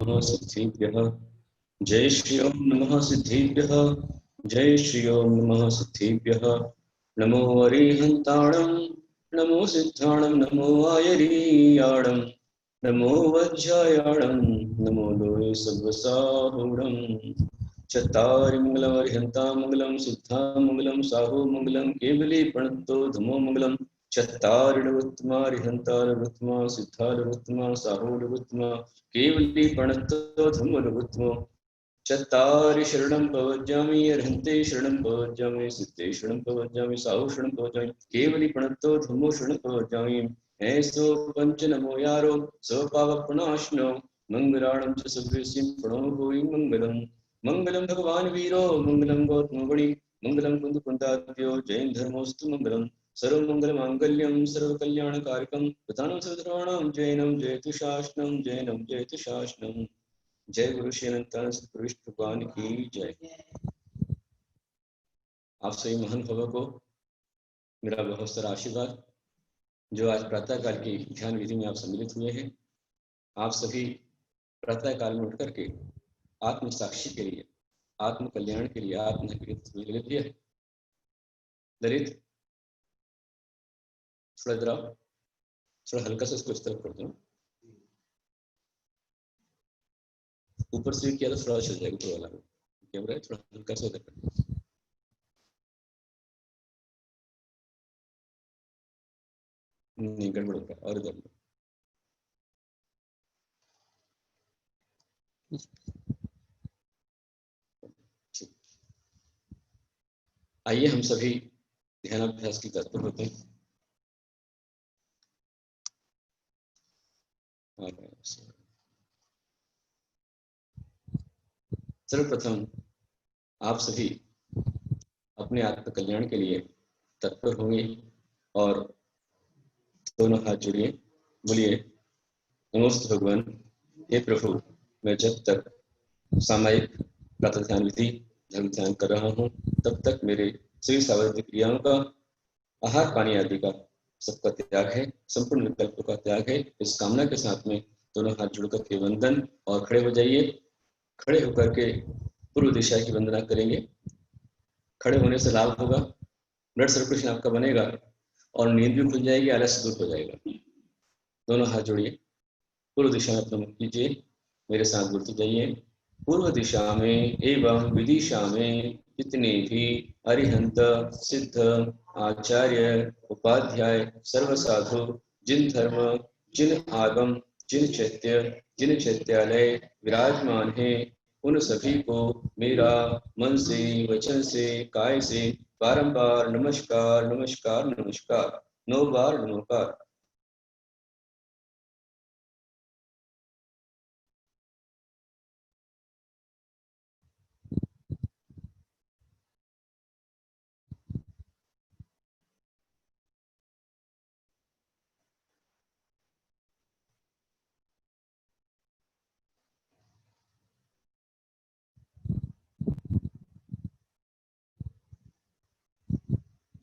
नमः सिद्धिभ्यः। जय श्री ओम नमः सिद्धिभ्यः। जय श्री ओम नमः सिद्धिभ्यः। नमो अरिहन्ताणं नमो सिद्धाणं नमो आयरीयाणं नमो वज्रायाणं नमो लोये सद्वसाहूणं। चत्तारि मंगलम अरिहन्ता मंगलम सिद्धा मंगलम साहू मंगलम केवली प्रणतो धमो मंगलम। चत्तारि नवोत्तमा अरिहन्ता नवोत्तमा सिद्धा नवोत्तमा साहू नवोत्तमा केवली प्रणतो धमो नवोत्तमो। चत्तारि शरणं प्रवज्जामि अर्हन्ते शरणं प्रवज्जामि सिद्धे शरणं प्रवज्जामि साहु शरणं प्रवज्जामि केवली प्रणतो धम्मो शरणं प्रवज्जामि। ऐसो पंच नमो यारो सो पावप्रणाशनो मंगलाणं च सभ्यसिं प्रणो भूरि मंगलम्। मंगलम भगवान वीरो मंगलम गौतम गणि मंगलम कुंद कुंदाद्यो जैन धर्मोस्तु मंगलम। सर्वमंगल मांगल्यम सर्वकल्याणकारकम प्रधानं सर्वधर्माणां जैनम जयतु शासनम जैनम जयतु शासनम। जय गुरु श्री अनंतानंद सतगुरु विष्णु भगवान की जय। आप सभी महान भक्तों को मेरा बहुत सारा आशीर्वाद। जो आज प्रातः काल की ध्यान विधि में आप सम्मिलित हुए हैं, आप सभी प्रातः काल में उठ करके आत्म साक्षी के लिए, आत्म कल्याण के लिए आत्म ललित है। ललित थोड़ा जरा थोड़ा हल्का से उसको इस तरफ कर दो, ऊपर से किया तो थोड़ा चल जाएगा, ऊपर वाला कैमरा थोड़ा हल्का से उधर कर दो। नहीं गड़बड़ होगा और इधर आइए हम सभी ध्यानाभ्यास की तत्पर होते हैं। सर्वप्रथम आप सभी अपने आत्म कल्याण के लिए तत्पर होंगे और दोनों हाथ जोड़िए, बोलिए नमोस्तु भगवान। हे प्रभु, मैं जब तक सामायिक प्रातः ध्यान विधि धर्म ध्यान कर रहा हूँ तब तक मेरे सभी सावधिक क्रियाओं का, आहार पानी आदि का सबका त्याग है, संपूर्ण विकल्पों का त्याग है। इस कामना के साथ में दोनों हाथ जोड़कर के वंदन और खड़े हो जाइए। खड़े होकर के पूर्व दिशा की वंदना करेंगे। खड़े होने से लाभ होगा, ब्लड सर्कुलेशन आपका बनेगा और नींद भी खुल जाएगी, आलस्य दूर हो जाएगा। दोनों हाथ जोड़िए, पूर्व दिशा में प्रमुख कीजिए, मेरे साथ बोलते जाइए। पूर्व दिशा में एवं विदिशा में जितने भी अरिहंत सिद्ध आचार्य उपाध्याय सर्व साधु जिन धर्म जिन आगम जिन चैत्य जिन चैत्यालय विराजमान हैं, उन सभी को मेरा मन से वचन से काय से बारंबार नमस्कार नमस्कार नमस्कार, 9 बार नमस्कार।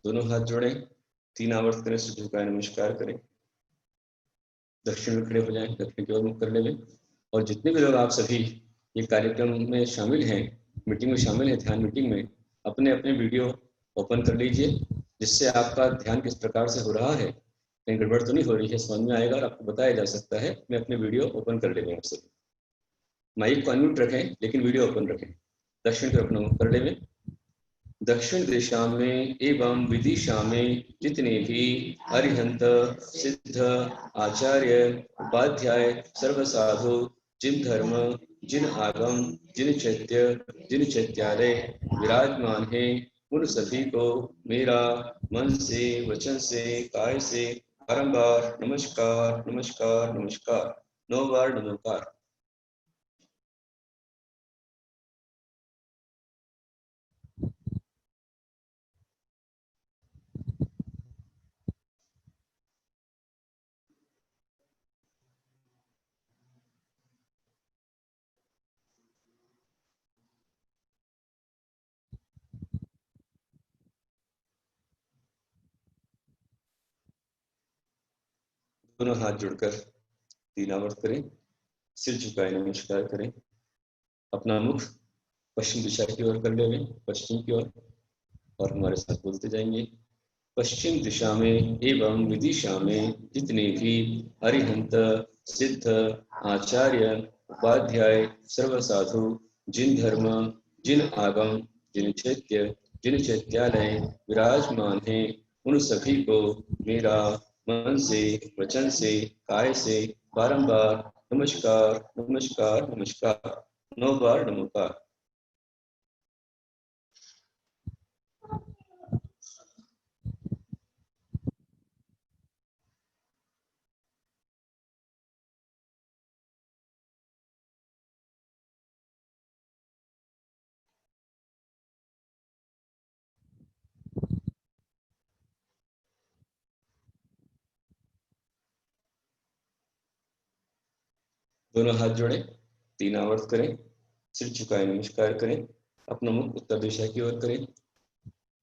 दोनों हाथ जोड़ें, 3 आवर्त करें, सूर्य का नमस्कार करें, दक्षिण में खड़े हो जाएं, दक्षिण की ओर मुख कर लें। और जितने भी लोग आप सभी ये कार्यक्रम में शामिल हैं, मीटिंग में शामिल हैं, ध्यान मीटिंग में, अपने अपने वीडियो ओपन कर लीजिए, जिससे आपका ध्यान किस प्रकार से हो रहा है, कहीं गड़बड़ तो नहीं हो रही है, समझ में आएगा और आपको बताया जा सकता है। मैं अपने वीडियो ओपन कर लेंगे। आपसे माइक को अनम्यूट रखें लेकिन वीडियो ओपन रखें। दक्षिण की ओर अपना मुख कर लें। दक्षिण दिशा में एवं विदिशा में जितने भी अरिहंत सिद्ध आचार्य उपाध्याय सर्व साधु जिन धर्म जिन आगम जिन चैत्य जिन चैत्यालय विराजमान हैं, उन सभी को मेरा मन से वचन से काय से बारंबार नमस्कार नमस्कार नमस्कार, 9 बार नमस्कार। दोनों हाथ जोड़कर 3 आवर्त करें, सिर झुकाए नमस्कार करें। अपना मुख पश्चिम दिशा की ओर कर लेंगे, पश्चिम की ओर, और हमारे साथ बोलते जाएंगे। पश्चिम दिशा में एवं विदिशा में जितने भी अरिहंत, सिद्ध, आचार्य, उपाध्याय, सर्व साधु, जिन धर्म, जिन आगम, जिन चैत्य, जिन चैत्यालय विराजमान हैं, उन सभी को मेरा मन से, वचन से, काय से बारंबार नमस्कार नमस्कार नमस्कार, 9 बार नमस्कार। दोनों हाथ जोड़ें, 3 आवर्त करें, सिर झुकाए नमस्कार करें। अपना मुख उत्तर दिशा की ओर करें।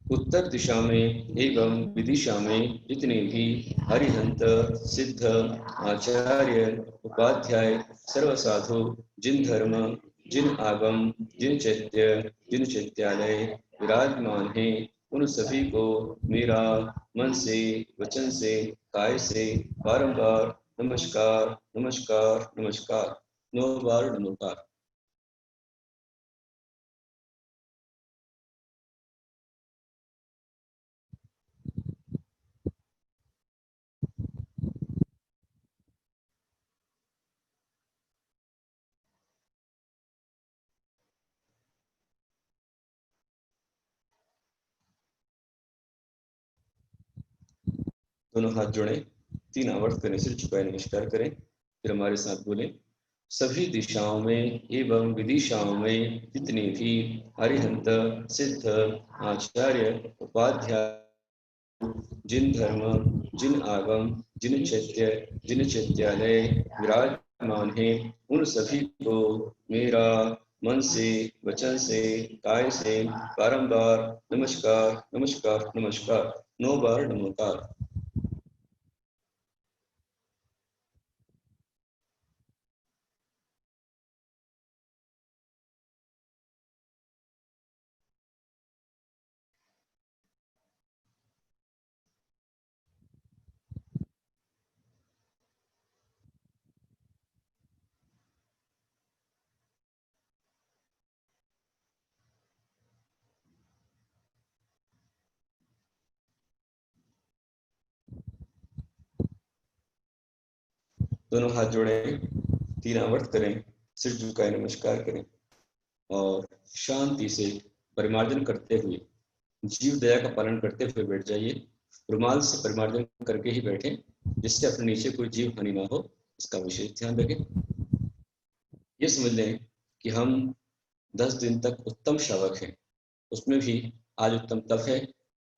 उत्तर दिशा में एवं विदिशा में जितने भी हरिहंत, सिद्ध, आचार्य, उपाध्याय, सर्व साधु, जिन धर्म, जिन आगम, जिन चैत्य, जिन चैत्यालय विराजमान हैं, उन सभी को मेरा मन से, वचन से, काय से बारंबार नमस्कार नमस्कार नमस्कार, 9 बार नमस्कार। दोनों हाथ जोड़ें, 3 आवर्त करें, सिर झुकाए नमस्कार करें। फिर हमारे साथ बोलें। सभी दिशाओं में एवं विदिशाओं में जितने भी अरिहंत, सिद्ध, आचार्य, उपाध्याय, जिन धर्म, जिन आगम, जिन चैत्य, जिन चैत्यालय विराजमान हैं, उन सभी को मेरा मन से, वचन से, काय से बारंबार नमस्कार नमस्कार नमस्कार, 9 बार नमस्कार। दोनों हाथ जोड़ें, 3 आवर्त करें, सिर झुकाए नमस्कार करें और शांति से परिमार्जन करते हुए, जीव दया का पालन करते हुए बैठ जाइए। रुमाल से परिमार्जन करके ही बैठें, जिससे अपने नीचे कोई जीव हानि ना हो, इसका विशेष ध्यान रखें। ये समझ लें कि हम 10 दिन तक उत्तम श्रावक हैं, उसमें भी आज उत्तम तप है,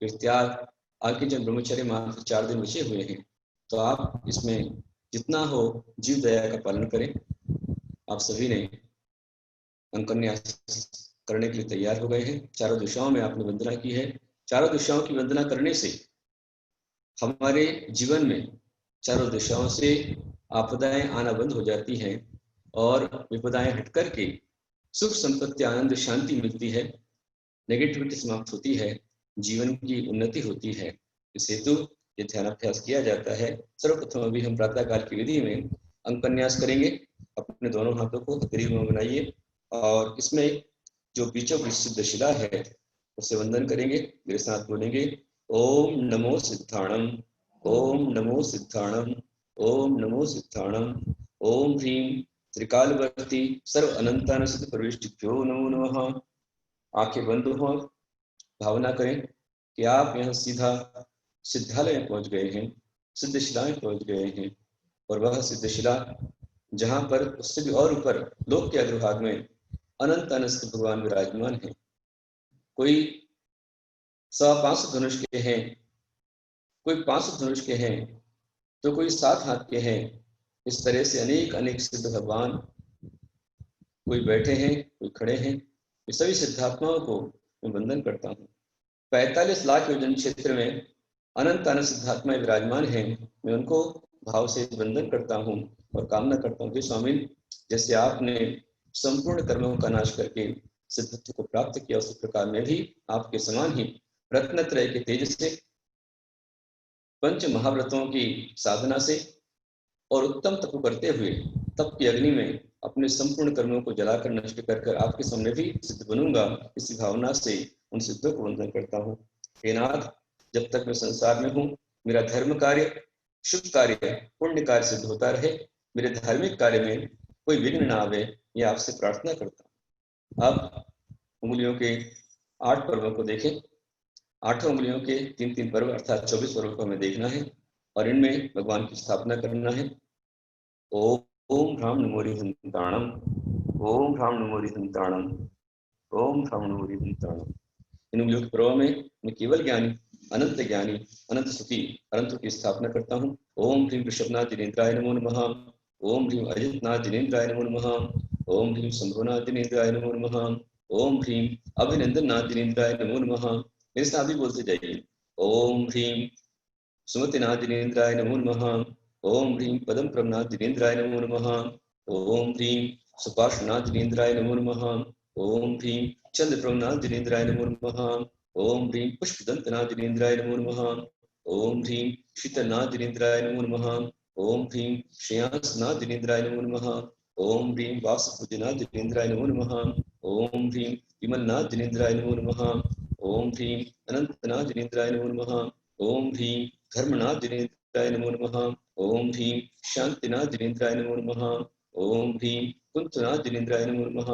फिर त्याग, आगे जब ब्रह्मचर्य मात्र 4 दिन बचे हुए हैं, तो आप इसमें जितना हो जीव दया का पालन करें। आप सभी ने अंकन्यास करने के लिए तैयार हो गए हैं। चारों दिशाओं में आपने वंदना की है। चारों दिशाओं की वंदना करने से हमारे जीवन में चारों दिशाओं से आपदाएं आना बंद हो जाती हैं और विपदाएं हट करके सुख, संपत्ति, आनंद, शांति मिलती है, नेगेटिविटी समाप्त होती है, जीवन की उन्नति होती है। इस हेतु ये ध्यानाभ्यास किया जाता है। सर्वप्रथम अभी हम प्रातःकाल की विधि में अंकन्यास करेंगे। अपने दोनों हाथों को हथेली में बनाइए और इसमें जो बीचों बीच सिद्ध शिला है उससे वंदन करेंगे। मेरे साथ बोलेंगे, ओम नमो सिद्धाणम, ओम नमो सिद्धाणम, ओम नमो सिद्धाणम, ओम ह्रीं त्रिकालवर्ती सर्व अनंतान सिद्ध प्रविष्टिभ्यो नमो नमः। आंखें बंद हो, भावना करें कि आप यहाँ सीधा सिद्धालय में पहुंच गए हैं, सिद्ध शिला में पहुंच गए हैं, और वह सिद्ध शिला जहाँ पर उससे भी और ऊपर लोक के अग्रभाग में अनंत अनंत भगवान विराजमान हैं। कोई 500 धनुष के हैं, कोई 500 धनुष के हैं, तो कोई 7 हाथ के हैं। इस तरह से अनेक अनेक सिद्ध भगवान, कोई बैठे हैं, कोई खड़े हैं। ये सभी सिद्धात्माओं को मैं वंदन करता हूँ। 45 लाख योजन क्षेत्र में अनंत अनंत सिद्धात्माएं विराजमान हैं। मैं उनको भाव से वंदन करता हूँ और कामना करता हूँ कि स्वामी जैसे आपने संपूर्ण कर्मों का नाश करके सिद्धत्व को प्राप्त किया, उसी प्रकार मैं भी आपके समान ही रत्नत्रय के तेज से, पंच महाव्रतों की साधना से और उत्तम तप करते हुए तप की अग्नि में अपने संपूर्ण कर्मों को जलाकर नष्ट कर कर आपके सामने भी सिद्ध बनूंगा। इसी भावना से उन सिद्धों को वंदन करता हूँ। हे नाथ, जब तक मैं संसार में हूँ, मेरा धर्म कार्य, शुभ कार्य, पुण्य कार्य सिद्ध होता रहे, मेरे धार्मिक कार्य में कोई विघ्न ना आवे, ये आपसे प्रार्थना करता हूँ। अब उंगलियों के 8 पर्वों को देखें। 8 उंगलियों के 3-3 पर्व अर्थात 24 पर्वों को हमें देखना है और इनमें भगवान की स्थापना करना है। ओम ह्रां नमो हरिहंताणम, ओम ह्रां नमो हरिहंताणम, ओम ह्रां नमो हरिहंताणम। इन उंगलियों के पर्व में मैं केवल ज्ञानी, अनंत सुखी अनंत की स्थापना करता हूँ। ओम ह्रीं वृषभनाथ जिनेन्द्राय नमो नमः, ओम ह्रीं अजितनाथ जिनेन्द्राय नमो नमः, ओम ह्रीं शंभुनाथ जिनेन्द्राय नमो नमः, ओम ह्रीं अभिनंदननाथ जिनेन्द्राय नमो नमः। मेरे साथ भी बोलते जाइए। ओम ह्रीं सुमतिनाथ जिनेन्द्राय नमो नमः, ओम ह्रीं पदम प्रभनाथ जिनेन्द्राय नमो नमः, ओम ह्रीं सुपार्श्वनाथ जिनेन्द्राय नमो नमः, ओम ह्रीं चंद्र प्रभनाथ जिनेन्द्राय नमो नमः, ओम ह्रीं पुष्पदंतनाथ जिनेन्द्राय नमो नमः, ओम ह्रीं शीतलनाथ जिनेन्द्राय नमो नमः, ओम ह्रीं श्रेयांसनाथ जिनेन्द्राय नमो नमः, ओम ह्रीं वासुपूजनाथ जिनेन्द्राय नमो नमः, ओम ह्रीं विमलनाथ जिनेन्द्राय नमो नमः, ओम ह्रीं अनंतनाथ जिनेन्द्राय नमो नमः, ओम ह्रीं धर्मनाथ जिनेन्द्राय नमो नमः, ओम ह्रीं शांतिनाथ जिनेन्द्राय नमो नमः, ओम ह्रीं कुंतनाथ जिनेन्द्राय नमो नमः,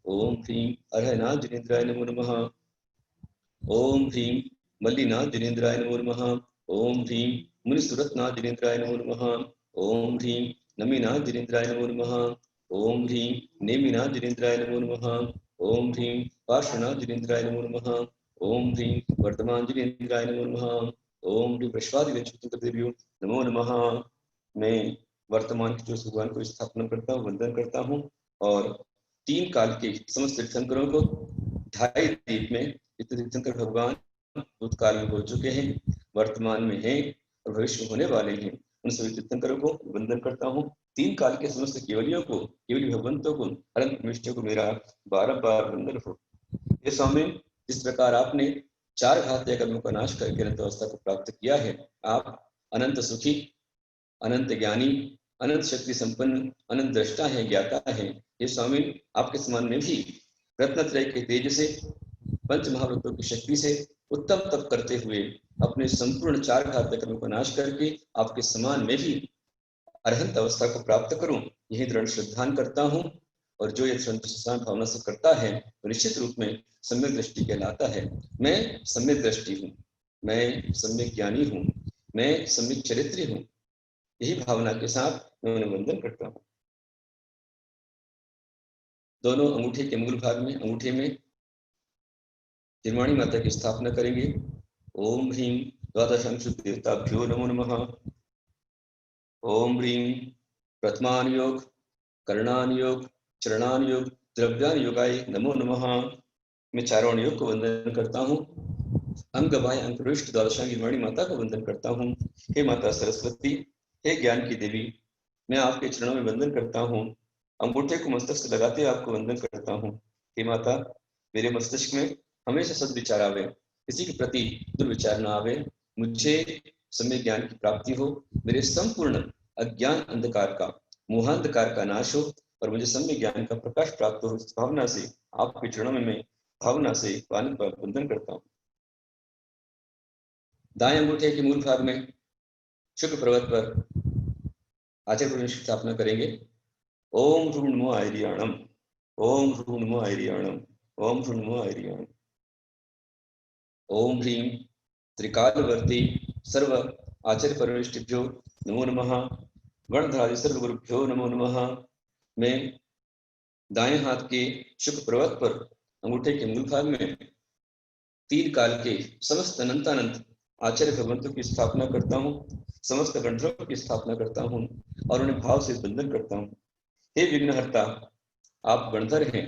ओम ह्रीं अर्हनाथ जिनेन्द्राय नमो नमः, ओम ह्रीं मल्लीनाथ जिनेन्द्राय नमो नमः, ओम ह्रीं मुनिसुरतनाथ जिनेन्द्राय नमो नमः, ओम ह्रीं नमीनाथ जिनेन्द्राय नमो नमः, ओम ह्रीं नेमिनाथ जिनेन्द्राय नमो नमः, ओम ह्रीं पार्श्वनाथ जिनेन्द्राय नमो नमः, ओम ह्रीं वर्धमान जिनेन्द्राय नमो नमः, ओम ह्रीं वृषभादिदेव देव्यो नमो नमः। मैं वर्तमान की जो भगवान को स्थापना करता हूँ, वंदन करता हूँ और 3 काल के समस्त तीर्थंकरों को 2.5 दीप में तीर्थंकर भगवान भूतकाल में हो चुके हैं, वर्तमान में हैं और भविष्य में होने वाले हैं, उन सभी तीर्थंकरों को वंदन करता हूँ। 3 काल के समस्त केवलियों को, केवली भगवंतों को, अनंत प्रविष्टियों को मेरा बार वंदन हो। ये स्वामी, जिस प्रकार आपने 4 घातीय कर्मों का नाश करके अनंत अवस्था को प्राप्त किया है, आप अनंत सुखी, अनंत ज्ञानी, अनंत शक्ति संपन्न, अनंत दृष्टा है, ज्ञाता है। ये स्वामी, आपके समान में भी रत्नत्रय के तेज से, पंच महाव्रतों की शक्ति से उत्तम तप करते हुए अपने संपूर्ण 4 घातीय कर्मों का नाश करके आपके समान में भी अरहंत अवस्था को प्राप्त करूं, यही दृढ़ श्रद्धान करता हूं। और जो ये श्रद्धा भावना से करता है तो निश्चित रूप में सम्यक दृष्टि कहलाता है। मैं सम्यक दृष्टि हूँ, मैं सम्यक ज्ञानी हूँ, मैं सम्यक चरित्री हूँ। यही भावना के साथ मैं उन्हें वंदन करता हूँ। दोनों अंगूठे के मूल भाग में, अंगूठे में निर्वाणी माता की स्थापना करेंगे। ओम ह्रीं द्वादशांश देवताभ्यो नमो नमः, ओम ह्रीं प्रथमान योग, कर्णान योग, चरणान योग, द्रव्यान योगाय नमो नमः। मैं चारों योग को वंदन करता हूँ। अंग बाह्य अंकुरिष्ट द्वादशांगी निर्वाणी माता को वंदन करता हूँ। हे माता सरस्वती, हे ज्ञान की देवी, मैं आपके चरणों में वंदन करता हूँ। अंगूठे को मस्तक से लगाते आपको वंदन करता हूँ। हे माता, मेरे मस्तिष्क में हमेशा सद्विचार आवे, किसी के प्रति दुर्विचार न आवे, मुझे सम्यक ज्ञान की प्राप्ति हो, मेरे संपूर्ण अज्ञान अंधकार का, मोहांधकार का नाश हो और मुझे सम्यक ज्ञान का प्रकाश प्राप्त हो। इस भावना से आपके चरणों में मैं भावना से पालन पर वंदन करता हूँ। दाएं अंगूठे के मूल भाग में शुक्र पर्वत पर आचार्य की स्थापना करेंगे। ओम ह्रूं नमो आयर्याणम, ओम ह्रूं नमो आयर्याणम, ओम ह्रूं नमो आयर्याणम। ओम ह्रीं त्रिकालवर्ती सर्व आचार्य परमेष्टिभ्यो नमो नमः, गणधरादि सर्व गुरुभ्यो नमो नमः। मैं दाएं हाथ के शुक्र पर्वत पर अंगूठे के मूल भाग में 3 काल के समस्त अनंतानंत आचार्य भगवंतों की स्थापना करता हूँ, समस्त गणधरों की स्थापना करता हूँ और उन्हें भाव से वंदन करता हूँ। हे विघ्नहर्ता, आप गणधर हैं,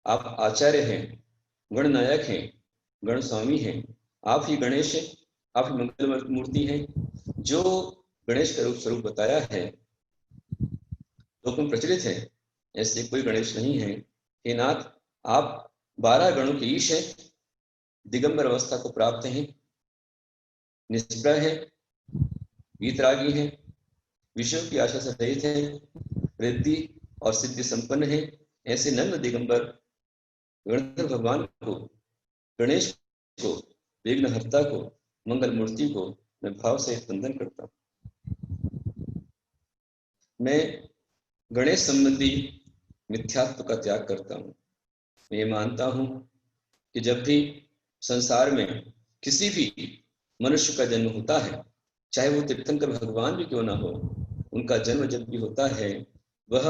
आप आचार्य हैं, गणनायक हैं, गण स्वामी हैं, आप ही गणेश हैं, आप ही मंगल मूर्ति हैं। जो गणेश का रूप स्वरूप बताया है, लोक में प्रचलित है, ऐसे कोई गणेश नहीं है। हे नाथ, आप 12 गणों के ईश हैं, दिगंबर अवस्था को प्राप्त हैं, निष्प्रह है, वीतरागी है, विषयों की आशा से रहित है, रिद्धि और सिद्धि संपन्न है। ऐसे नंद दिगंबर गणधर भगवान को, गणेश को, विघ्नहर्ता को, मंगल मूर्ति को मैं भाव से वंदन करता हूँ। मैं गणेश संबंधी मिथ्यात्व का त्याग करता हूँ। मैं ये मानता हूँ कि जब भी संसार में किसी भी मनुष्य का जन्म होता है, चाहे वो तीर्थंकर भगवान भी क्यों ना हो, उनका जन्म जब भी होता है वह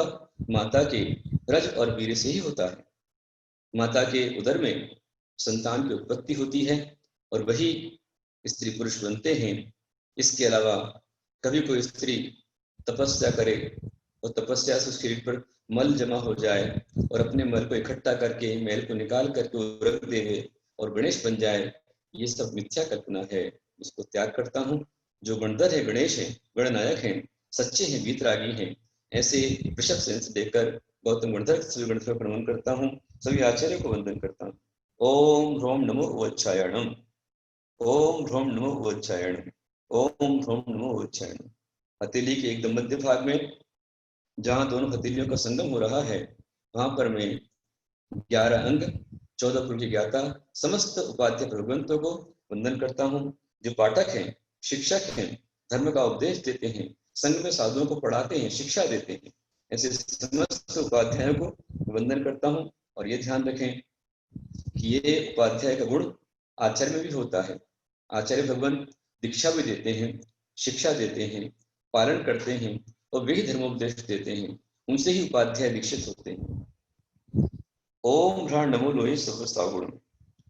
माता के रज और वीर्य से ही होता है। माता के उदर में संतान की उत्पत्ति होती है और वही स्त्री पुरुष बनते हैं। इसके अलावा कभी कोई स्त्री तपस्या करे और तपस्या से उसके शरीर पर मल जमा हो जाए और अपने मल को इकट्ठा करके मैल को निकाल करके रख देवे और गणेश बन जाए, ये सब मिथ्या कल्पना है। इसको त्याग करता हूँ। जो गणधर है, गणेश है, गणनायक हैं, सच्चे हैं, वीतरागी हैं, ऐसे वृषभ सेंस देकर गौतम गणधर सभी गणधर को नमन करता हूँ, सभी आचार्य को वंदन करता हूँ। ओम ह्रोम नमो वच्छायणम, ओम ह्रोम नमो वच्छायणम, ओम ह्रोम नमो वच्छायणम। हथेली के एकदम मध्य भाग में जहाँ दोनों हथेलियों का संगम हो रहा है, वहां पर मैं 11 अंग 14 पुर की ज्ञाता समस्त उपाध्याय भगवंतों को वंदन करता हूँ। जो पाठक हैं, शिक्षक हैं, धर्म का उपदेश देते हैं, संघ में साधुओं को पढ़ाते हैं, शिक्षा देते हैं, ऐसे समस्त उपाध्यायों को वंदन करता हूँ। और ये ध्यान रखें कि ये उपाध्याय का गुण आचार्य में भी होता है। आचार्य भगवान दीक्षा भी देते हैं, शिक्षा देते हैं, पालन करते हैं और वही धर्मोपदेश देते हैं, उनसे ही उपाध्याय दीक्षित होते हैं। ओम ह्राण नमो लोये सर्व सागुण,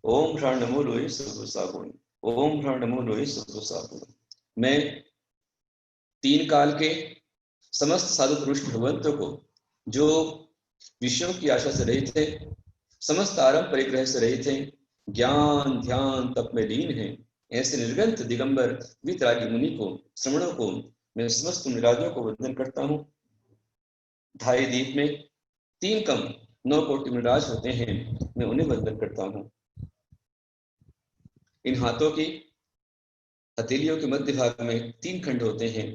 ओम ह्राण नमो लोये सर्व सागुण, ओम ह्राण नमो लोये सर्व सागुण। मैं 3 काल के समस्त साधु पुरुष भगवंतों को, जो विषयों की आशा से रहित थे, समस्त आरंभ परिग्रह से रहित थे, ज्ञान ध्यान तप में लीन है, ऐसे निर्गंथ दिगंबर वीतरागी मुनि को, श्रमणों को, मैं समस्त मुनिराजों को वंदन करता हूँ। ढाई दीप में 3 कम 9 कोटि मुनिराज होते हैं, मैं उन्हें वंदन करता हूँ। इन हाथों की हथेलियों के मध्य भाग में 3 खंड होते हैं।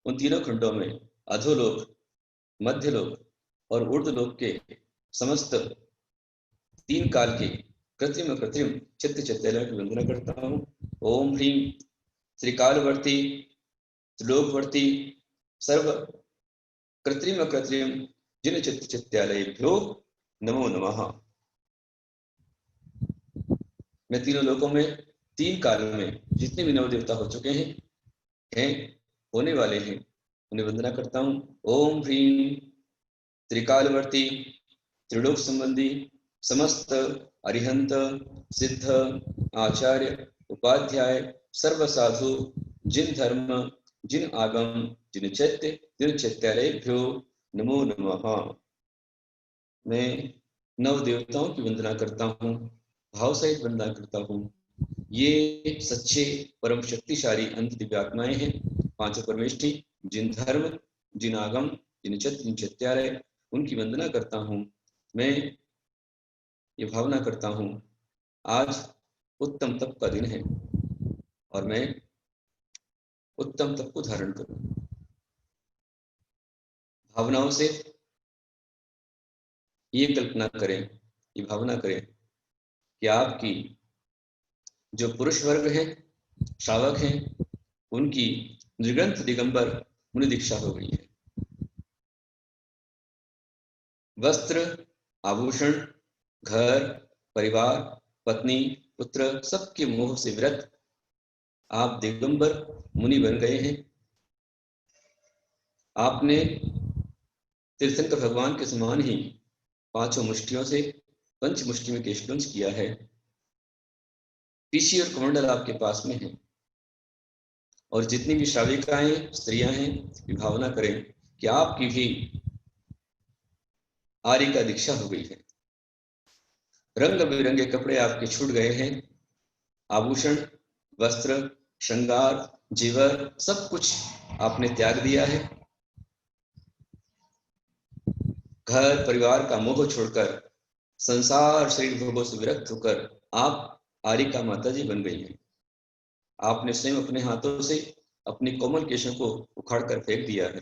उन तीनों खंडों में अधोलोक, मध्यलोक और ऊर्ध्वलोक के समस्त 3 काल के कृत्रिम चित्त चित्तालयों की वंदना करता हूँ। ओम ह्रीं त्रिकालवर्ती त्रिलोकवर्ती सर्व कृत्रिम जिन चित्त चित्तालयेभ्यो नमो नमः। मैं तीनों लोकों में 3 कालों में जितने भी नव देवता हो चुके हैं, होने वाले हैं, उन्हें वंदना करता हूँ। ओम ह्रीं त्रिकालवर्ती त्रिलोक संबंधी समस्त अरिहंत सिद्ध आचार्य उपाध्याय सर्व साधु जिन धर्म जिन आगम जिन चैत्य जिन चैत्यालयेभ्यो नमो नमः। मैं नव देवताओं की वंदना करता हूँ, भाव सहित वंदना करता हूँ। ये सच्चे परम शक्तिशाली अंत दिव्यात्माएं हैं, 5 परमेष्ठी, जिन धर्म जिन आगम जिन चैत्यालय, उनकी वंदना करता हूँ। मैं ये भावना करता हूँ आज उत्तम तप का दिन है और मैं उत्तम तप को धारण करूं। भावनाओं से ये कल्पना करें, ये भावना करें कि आपकी जो पुरुष वर्ग है, श्रावक हैं, उनकी निर्ग्रंथ दिगंबर मुनि दीक्षा हो गई है। वस्त्र, आभूषण, घर, परिवार, पत्नी, पुत्र सबके मोह से विरत आप दिगंबर मुनि बन गए हैं। आपने तीर्थंकर भगवान के समान ही 5 मुष्टियों से पंच मुष्टि में केशवंश किया है। पीशी और कमंडल आपके पास में है और जितनी भी श्राविकाएं स्त्रियां हैं, ये भावना करें कि आपकी भी आर्य का दीक्षा हो गई है। रंग बिरंगे कपड़े आपके छूट गए हैं, आभूषण, वस्त्र, श्रृंगार, जीवर सब कुछ आपने त्याग दिया है। घर परिवार का मोह छोड़कर संसार शरीर भोगों से विरक्त होकर आप आरिका माता जी बन गई हैं। आपने स्वयं अपने हाथों से अपने कोमल केशों को उखाड़ कर फेंक दिया है,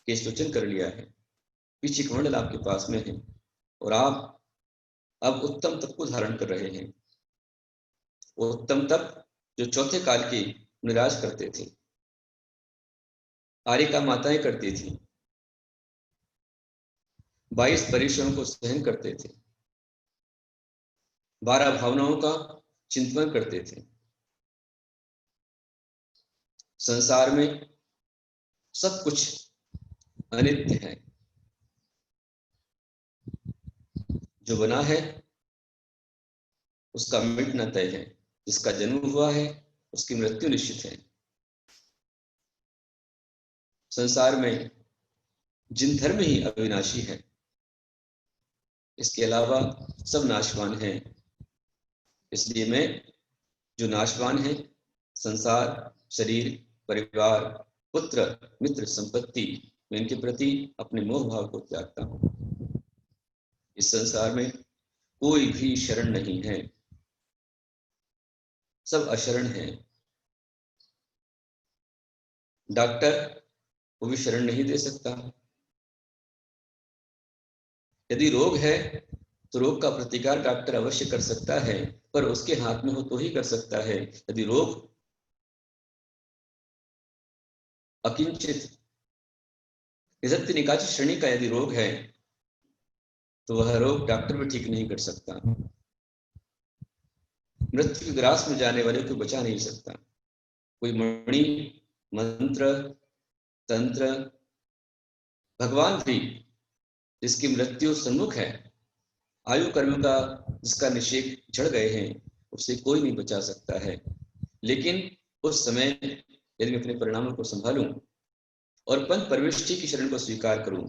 केश लोचन कर लिया है, पीछे कमंडल आपके पास में है और आप अब उत्तम तप को धारण कर रहे हैं। वो उत्तम तप जो चौथे काल के निराज करते थे, आरिका माताएं करती थी, 22 परिश्रम को सहन करते थे, 12 भावनाओं का चिंतन करते थे। संसार में सब कुछ अनित्य है, जो बना है उसका मिटना तय है, जिसका जन्म हुआ है उसकी मृत्यु निश्चित है। संसार में जिन धर्म ही अविनाशी है, इसके अलावा सब नाशवान हैं। इसलिए मैं जो नाशवान है, संसार, शरीर, परिवार, पुत्र, मित्र, संपत्ति, मैं इनके प्रति अपने मोह भाव को त्यागता हूँ। इस संसार में कोई भी शरण नहीं है, सब अशरण है। डॉक्टर वो भी शरण नहीं दे सकता। यदि रोग है तो रोग का प्रतिकार डॉक्टर अवश्य कर सकता है, पर उसके हाथ में हो तो ही कर सकता है। यदि रोग अकिंचित निजत्य निकाची श्रेणी का यदि रोग है तो वह रोग डॉक्टर भी ठीक नहीं कर सकता, मृत्यु के ग्रास में जाने वाले को बचा नहीं सकता। कोई मणि, मंत्र, तंत्र, भगवान भी जिसकी मृत्यु सम्मुख है, आयु कर्म का जिसका निषेध चढ़ गए हैं, उससे कोई नहीं बचा सकता है। लेकिन उस समय यदि मैं अपने परिणामों को संभालूं और पंथ परमेष्ठी की शरण को स्वीकार करूं,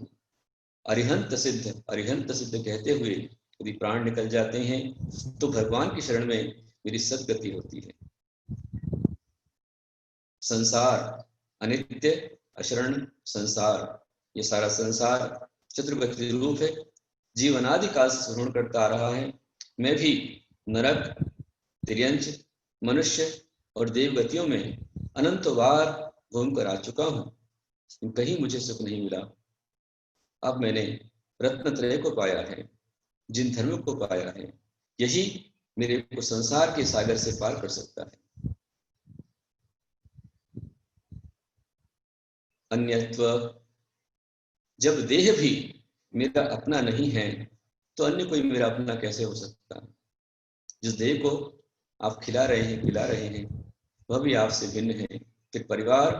अरिहंत सिद्ध कहते हुए यदि प्राण निकल जाते हैं तो भगवान की शरण में मेरी सदगति होती है। संसार अनित्य अशरण संसार, ये सारा संसार चतुर्गति रूप है, जीवनादि काल से श्रवण करता आ रहा है। मैं भी नरक, तिर्यंच, मनुष्य और देवगतियों में अनंत बार घूम कर आ चुका हूं, कहीं मुझे सुख नहीं मिला। अब मैंने रत्नत्रय को पाया है, जिन धर्मों को पाया है, यही मेरे को संसार के सागर से पार कर सकता है। अन्यत्व, जब देह भी मेरा अपना नहीं है तो अन्य कोई मेरा अपना कैसे हो सकता है। जिस देह को आप खिला रहे हैं, पिला रहे हैं, वह भी आपसे भिन्न है। फिर परिवार,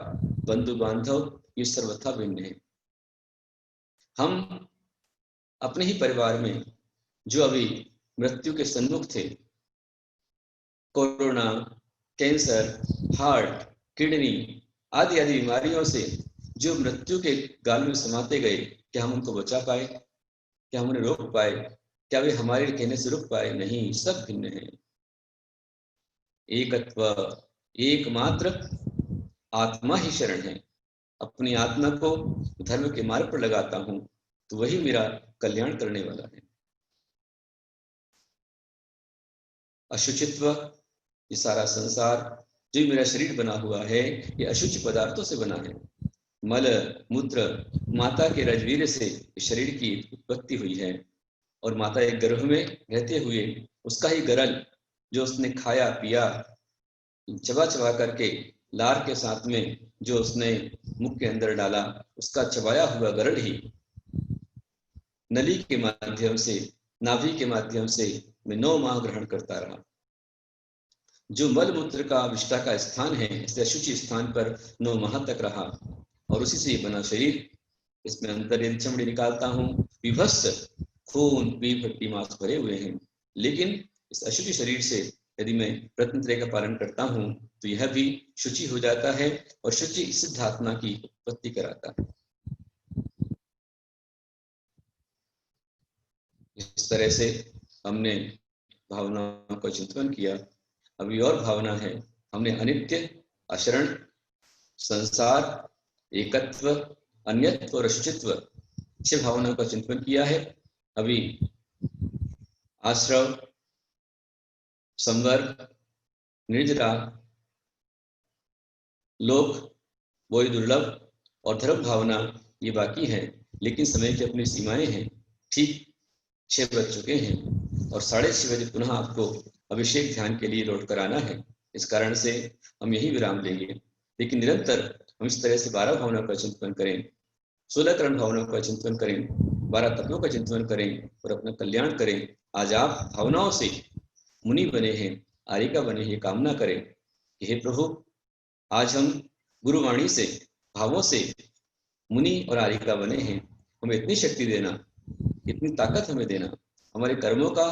बंधु बांधव, ये सर्वथा भिन्न है। हम अपने ही परिवार में जो अभी मृत्यु के सन्मुख थे, कोरोना, कैंसर, हार्ट, किडनी आदि आदि बीमारियों से जो मृत्यु के गाल में समाते गए, क्या हम उनको बचा पाए? क्या हम उन्हें रोक पाए? क्या वे हमारे कहने से रुक पाए? नहीं, सब भिन्न है। एकत्व, एकमात्र आत्मा ही शरण है। अपनी आत्मा को धर्म के मार्ग पर लगाता हूं तो वही मेरा कल्याण करने वाला है। अशुचित्व, ये सारा संसार जो मेरा शरीर बना हुआ है, ये अशुचि पदार्थों से बना है। मल मूत्र, माता के रजवीर से शरीर की उत्पत्ति हुई है और माता एक गर्भ में रहते हुए उसका ही गरल जो उसने खाया पिया, चबा चबा करके लार के साथ में जो उसने मुख के अंदर डाला, उसका चबाया हुआ गरल ही नली के माध्यम से, नाभि के माध्यम से मैं 9 माह ग्रहण करता रहा। जो मल मूत्र का विष्ठा का स्थान है, इस अशुचि स्थान पर 9 माह तक रहा और उसी से बना शरीर। इसमें अंतर यदि चमड़ी निकालता हूँ, विभत्स खून पीप हड्डी मांस भरे हुए हैं, लेकिन इस अशुचि शरीर से यदि मैं रत्नत्रय का पालन करता हूँ तो यह भी शुचि हो जाता है और शुचि सिद्ध आत्मा की उत्पत्ति कराता है। इस तरह से हमने भावनाओं का चिंतन किया। अभी और भावना है, हमने अनित्य, अशरण, संसार, एकत्व, अन्यत्व और अशुचित्व, 6 भावनाओं का चिंतन किया है। अभी आश्रव, संवर्ग, निर्जरा, लोक, वही दुर्लभ और धर्म भावना ये बाकी है, लेकिन समय की अपनी सीमाएं हैं। ठीक 6 बज चुके हैं और 6:30 बजे पुनः आपको अभिषेक ध्यान के लिए लौट कर आना है। इस कारण से हम यही विराम देंगे, लेकिन निरंतर हम इस तरह से 12 भावनाओं का चिंतन करें, 16 करण भावनाओं का चिंतन करें, 12 तत्वों का चिंतन करें और अपना कल्याण करें। आज आप भावनाओं से मुनि बने हैं, आरिका बने हैं, कामना करें कि हे प्रभु, आज हम गुरुवाणी से, भावों से मुनि और आरिका बने हैं। हमें इतनी शक्ति देना, इतनी ताकत हमें देना, हमारे कर्मों का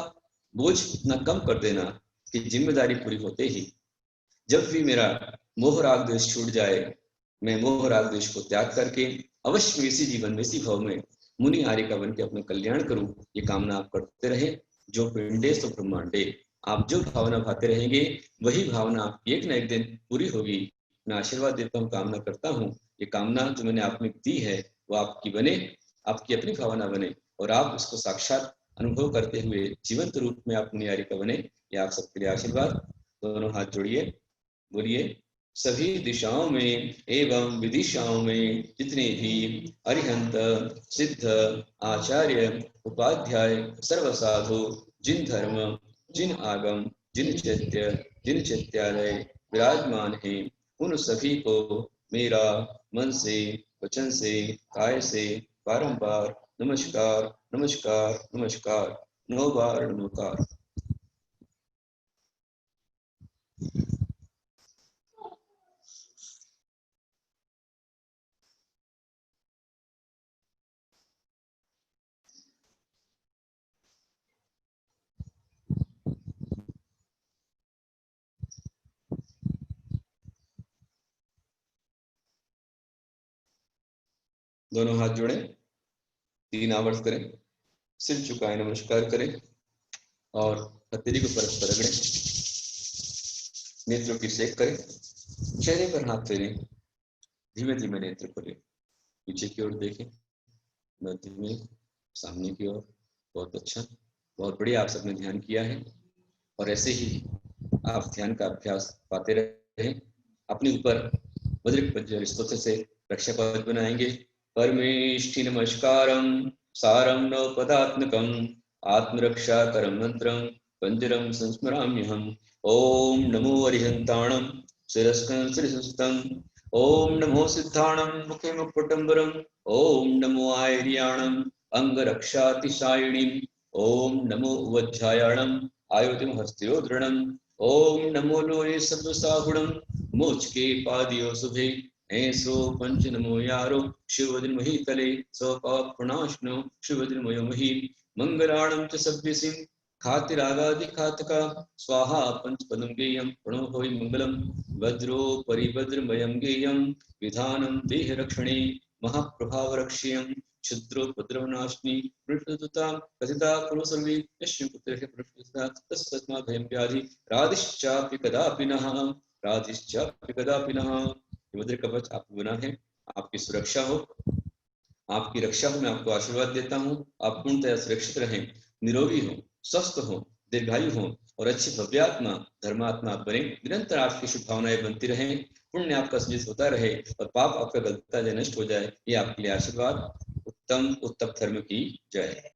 बोझ इतना कम कर देना कि जिम्मेदारी पूरी होते ही जब भी मेरा मोह राग द्वेष छूट जाए, मैं मोह राग द्वेष को त्याग करके अवश्य में इसी जीवन में, इसी भाव में मुनि आरिका बन के अपना कल्याण करूं। ये कामना आप करते रहे। जो पिंडे सो ब्रह्मांडे, आप जो भावना भाते रहेंगे वही भावना आपकी एक न एक दिन पूरी होगी। मैं आशीर्वाद देता हूँ, कामना करता हूँ ये कामना जो मैंने आप में दी है वो आपकी बने, आपकी अपनी भावना बने और आप उसको साक्षात अनुभव करते हुए जीवंत रूप में आप मुनि आरिका बने। ये आप सबके लिए आशीर्वाद। दोनों हाथ जोड़िए, बोलिए, सभी दिशाओं में एवं विदिशाओं में जितने भी अरिहंत, सिद्ध, आचार्य, उपाध्याय, सर्व साधु, जिन धर्म, जिन आगम, जिन चैत्य, जिन चैत्यालय विराजमान हैं, उन सभी को मेरा मन से, वचन से, काय से बारंबार नमस्कार, नमस्कार, नमस्कार, 9 बार नमस्कार। दोनों हाथ जोड़ें, 3 आवर्त करें, सिर झुकाएं, नमस्कार करें और हथेली को परस्पर रगड़ें, नेत्रों की सेक करें, चेहरे पर हाथ फेरें, धीमे धीमे नेत्र खोलें, पीछे की ओर देखें, मध्य में, सामने की ओर। बहुत अच्छा, बहुत बढ़िया, आप सबने ध्यान किया है और ऐसे ही आप ध्यान का अभ्यास पाते रहें। अपने ऊपर वज्रकवच स्तोत्र से रक्षा कवच बनाएंगे। परमेष्ठि नमस्कारम सारं न पदात्मकं आत्मरक्षाकरं मंत्रं पंजरं संस्मराम्यहम्। ओम नमो अरिहंताणं शिरस्कं श्रीसुस्तं, ओम नमो सिद्धाणं मुखे मुकुटंबरं, ओम नमो आयर्याणं अंगरक्षातिशायिणीं, ओम नमो वज्रायाणं आयुधं हस्त्योदृढं, ओम नमो लोये सर्वसागुणं मोचके पादियो शुभे, ऐसो पंच नमो यारो शिवदिन महीतले स्वपापनाशनो शिवदिन मही मंगलाणं च सभ्यसिं खातिरागादि खातका स्वाहा पंचपदं गेयं प्रणो होय मंगलम वज्रो परिवज्रमयं गेयं विधानं देहरक्षणे महाप्रभावरक्ष्यं क्षुद्रोपद्रवनाशिनी पृष्ठदुतां कथिता कुरु सर्वे यस्मिन् पुत्रः तस्मात् भयं व्याधि राधिश्चापि कदापि नः, राधिश्चापि कदापि नः। वज्र कवच आपको बना है, आपकी सुरक्षा हो, आपकी रक्षा हो। मैं आपको आशीर्वाद देता हूँ, आप पूर्णतः सुरक्षित रहें, निरोगी हो, स्वस्थ हो, दीर्घायु हो और अच्छी भव्यात्मा धर्मात्मा बने। निरंतर आपकी शुभ भावनाएं बनती रहें, पुण्य आपका सृजित होता रहे और पाप आपका गलता नष्ट हो जाए। ये आपके लिए आशीर्वाद। उत्तम उत्तम धर्म की जय।